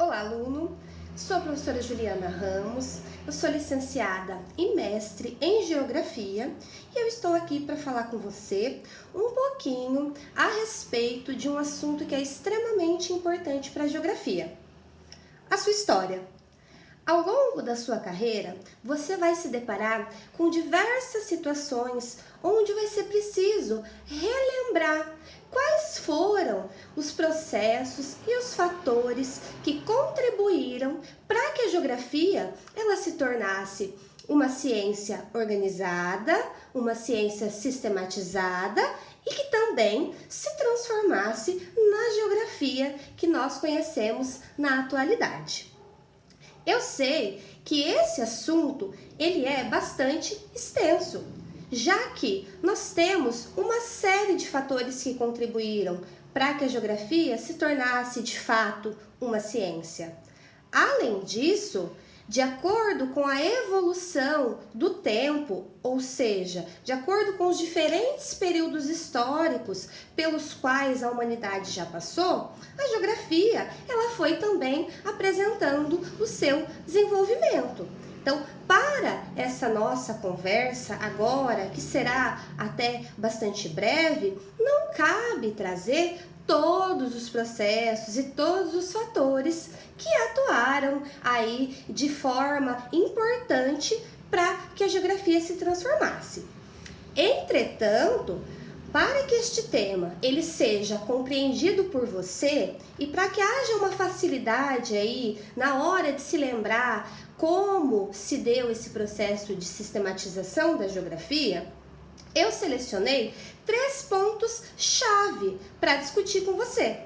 Olá, aluno! Sou a professora Juliana Ramos, eu sou licenciada e mestre em Geografia e eu estou aqui para falar com você um pouquinho a respeito de um assunto que é extremamente importante para a Geografia, a sua história. Ao longo da sua carreira, você vai se deparar com diversas situações onde vai ser preciso relembrar quais foram os processos e os fatores que contribuíram para que a geografia ela se tornasse uma ciência organizada, uma ciência sistematizada e que também se transformasse na geografia que nós conhecemos na atualidade. Eu sei que esse assunto ele é bastante extenso, já que nós temos uma série de fatores que contribuíram para que a geografia se tornasse de fato uma ciência. Além disso, de acordo com a evolução do tempo, ou seja, de acordo com os diferentes períodos históricos pelos quais a humanidade já passou, a geografia ela foi também apresentando o seu desenvolvimento. Então, para essa nossa conversa agora, que será até bastante breve, não cabe trazer todos os processos e todos os fatores que atuaram aí de forma importante para que a geografia se transformasse. Entretanto, para que este tema ele seja compreendido por você e para que haja uma facilidade aí na hora de se lembrar como se deu esse processo de sistematização da geografia, eu selecionei 3 pontos-chave para discutir com você.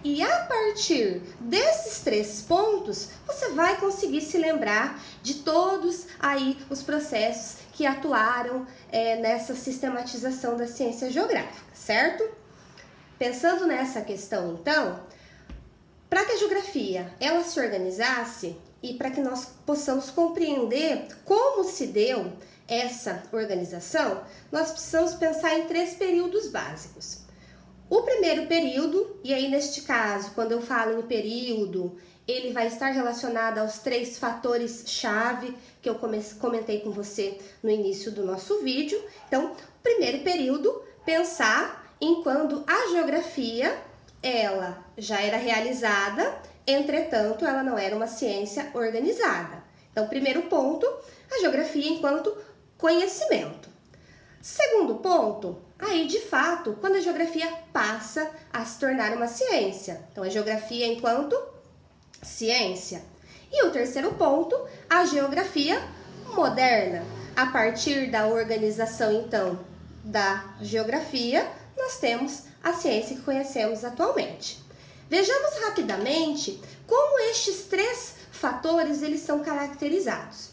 E a partir desses 3 pontos, você vai conseguir se lembrar de todos aí os processos que atuaram nessa sistematização da ciência geográfica, certo? Pensando nessa questão, então, para que a geografia ela se organizasse e para que nós possamos compreender como se deu essa organização, nós precisamos pensar em 3 períodos básicos. O primeiro período, e aí neste caso, quando eu falo em período, ele vai estar relacionado aos 3 fatores-chave que eu comentei com você no início do nosso vídeo. Então, o primeiro período, pensar em quando a geografia ela já era realizada, entretanto, ela não era uma ciência organizada. Então, primeiro ponto, a geografia enquanto conhecimento. Segundo ponto, aí de fato, quando a geografia passa a se tornar uma ciência. Então, a geografia enquanto ciência. E o terceiro ponto, a geografia moderna. A partir da organização, então, da geografia, nós temos a ciência que conhecemos atualmente. Vejamos rapidamente como estes 3 fatores eles são caracterizados.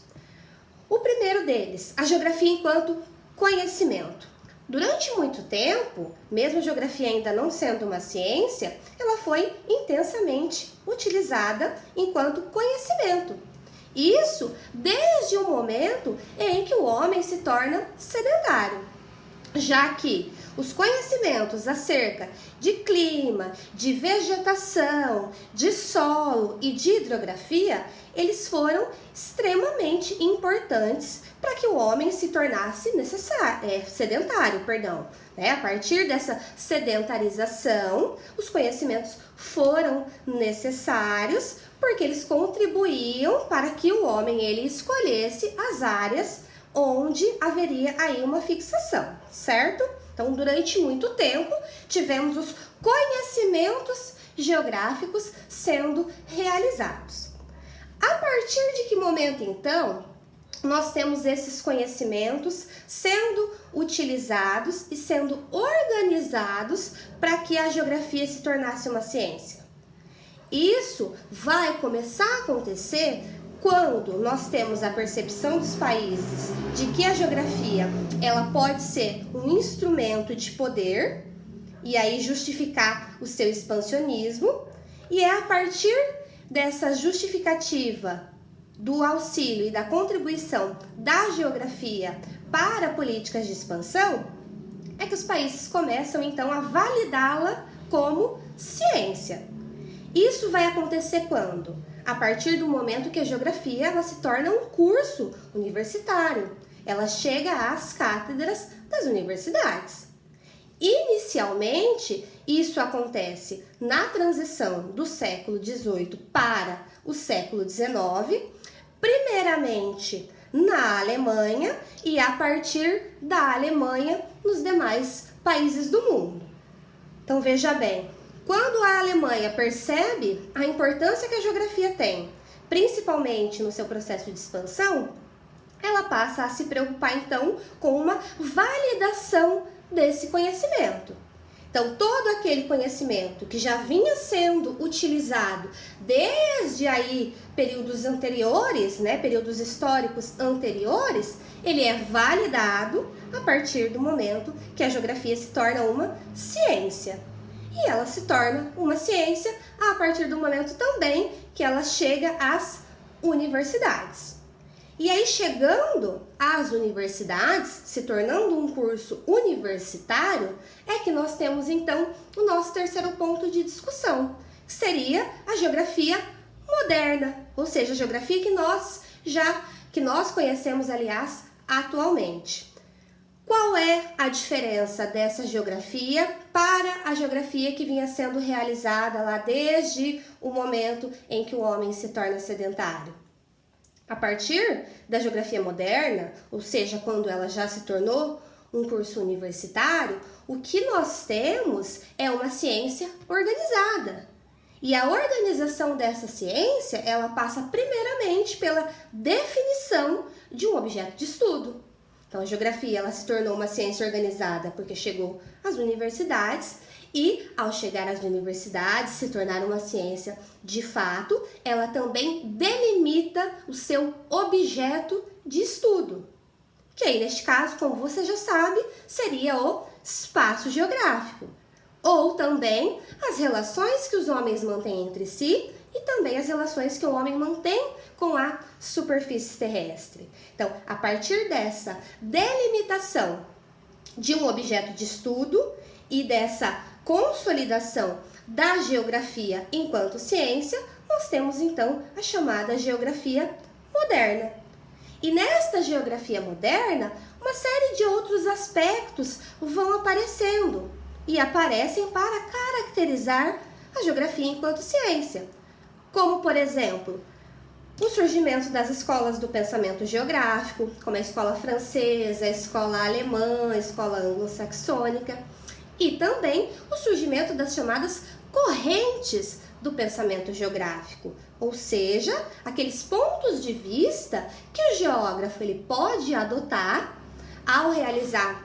O primeiro deles, a geografia enquanto conhecimento. Durante muito tempo, mesmo a geografia ainda não sendo uma ciência, ela foi intensamente utilizada enquanto conhecimento. Isso desde o momento em que o homem se torna sedentário, já que os conhecimentos acerca de clima, de vegetação, de solo e de hidrografia, eles foram extremamente importantes para que o homem se tornasse sedentário. A partir dessa sedentarização, os conhecimentos foram necessários porque eles contribuíam para que o homem ele escolhesse as áreas onde haveria aí uma fixação, certo? Então, durante muito tempo, tivemos os conhecimentos geográficos sendo realizados. A partir de que momento, então, nós temos esses conhecimentos sendo utilizados e sendo organizados para que a geografia se tornasse uma ciência? Isso vai começar a acontecer quando nós temos a percepção dos países de que a geografia ela pode ser um instrumento de poder e aí justificar o seu expansionismo, e é a partir dessa justificativa do auxílio e da contribuição da geografia para políticas de expansão é que os países começam então a validá-la como ciência. Isso vai acontecer quando? A partir do momento que a geografia ela se torna um curso universitário. Ela chega às cátedras das universidades. Inicialmente, isso acontece na transição do século XVIII para o século XIX, primeiramente na Alemanha e a partir da Alemanha nos demais países do mundo. Então veja bem, quando a Alemanha percebe a importância que a geografia tem, principalmente no seu processo de expansão, ela passa a se preocupar então com uma validação desse conhecimento. Então, todo aquele conhecimento que já vinha sendo utilizado desde aí períodos anteriores, períodos históricos anteriores, ele é validado a partir do momento que a geografia se torna uma ciência. E ela se torna uma ciência a partir do momento também que ela chega às universidades. E aí, chegando às universidades, se tornando um curso universitário, é que nós temos então o nosso terceiro ponto de discussão, que seria a geografia moderna, ou seja, a geografia que nós conhecemos, aliás, atualmente. Qual é a diferença dessa geografia para a geografia que vinha sendo realizada lá desde o momento em que o homem se torna sedentário? A partir da geografia moderna, ou seja, quando ela já se tornou um curso universitário, o que nós temos é uma ciência organizada. E a organização dessa ciência, ela passa primeiramente pela definição de um objeto de estudo. Então, a geografia ela se tornou uma ciência organizada porque chegou às universidades e, ao chegar às universidades, se tornar uma ciência de fato, ela também delimita o seu objeto de estudo, que aí, neste caso, como você já sabe, seria o espaço geográfico, ou também as relações que os homens mantêm entre si e também as relações que o homem mantém com a superfície terrestre. Então, a partir dessa delimitação de um objeto de estudo e dessa consolidação da geografia enquanto ciência, nós temos então a chamada geografia moderna. E nesta geografia moderna, uma série de outros aspectos vão aparecendo e aparecem para caracterizar a geografia enquanto ciência, como, por exemplo, o surgimento das escolas do pensamento geográfico, como a escola francesa, a escola alemã, a escola anglo-saxônica, e também o surgimento das chamadas correntes do pensamento geográfico, ou seja, aqueles pontos de vista que o geógrafo ele pode adotar ao realizar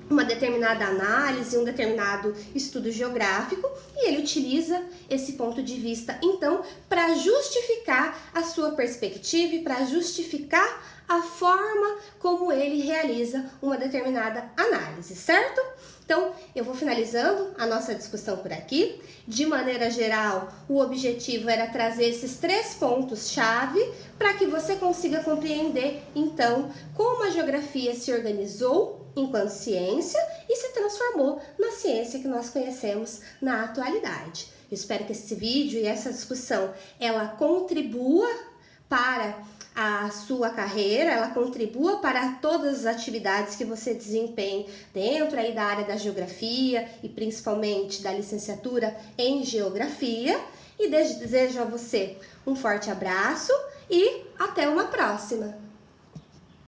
uma determinada análise, um determinado estudo geográfico, e ele utiliza esse ponto de vista, então, para justificar a sua perspectiva e para justificar a forma como ele realiza uma determinada análise, certo? Então, eu vou finalizando a nossa discussão por aqui. De maneira geral, o objetivo era trazer esses 3 pontos-chave para que você consiga compreender, então, como a geografia se organizou enquanto ciência e se transformou na ciência que nós conhecemos na atualidade. Eu espero que esse vídeo e essa discussão, ela contribua para a sua carreira, ela contribua para todas as atividades que você desempenhe dentro aí da área da geografia e principalmente da licenciatura em geografia. E desejo a você um forte abraço e até uma próxima!